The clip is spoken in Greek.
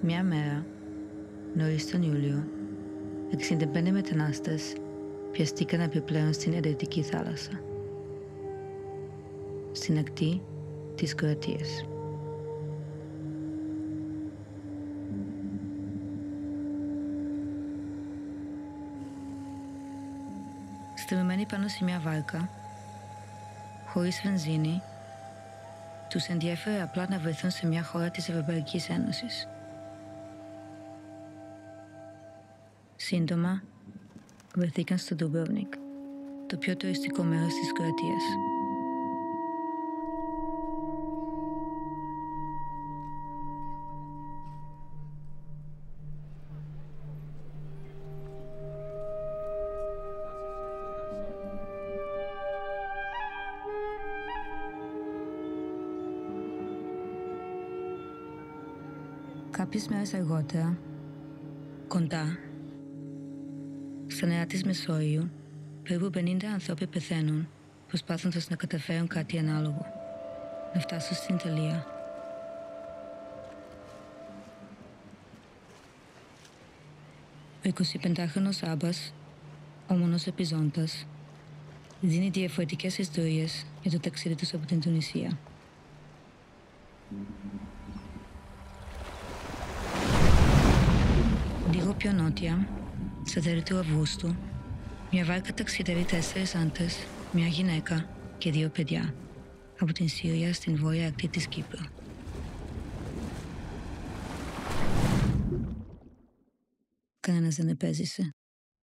Μια μέρα, νωρίς τον Ιούλιο, 65 μετανάστες πιαστήκαν επιπλέον στην Αδριατική θάλασσα, στην ακτή της Κροατίας. Στριμμένοι πάνω σε μια βάρκα, χωρίς βενζίνη, τους ενδιέφερε απλά να βρεθούν σε μια χώρα της Ευρωπαϊκής Ένωσης. Σύντομα, βρεθήκαν στο Ντουμπρόβνικ, το πιο τουριστικό μέρος της Κροατίας. Κάποιες μέρες αργότερα, κοντά, στα νερά της Μεσόγειου, περίπου 50 άνθρωποι πεθαίνουν προσπάθοντας να καταφέρουν κάτι ανάλογο, να φτάσουν στην Ιταλία. Ο 25χρονος Άμπας, ο μόνος επιζώντας, δίνει διαφορετικές ιστορίες για το ταξίδι τους από την Τουνησία. Λίγο πιο νότια, στα τέλη του Αυγούστου, μια βάρκα ταξιδεύει 4 άντρες, μια γυναίκα και 2 παιδιά από την Σύρια στην βόρεια ακτή της Κύπρου. Κανένας δεν επέζησε.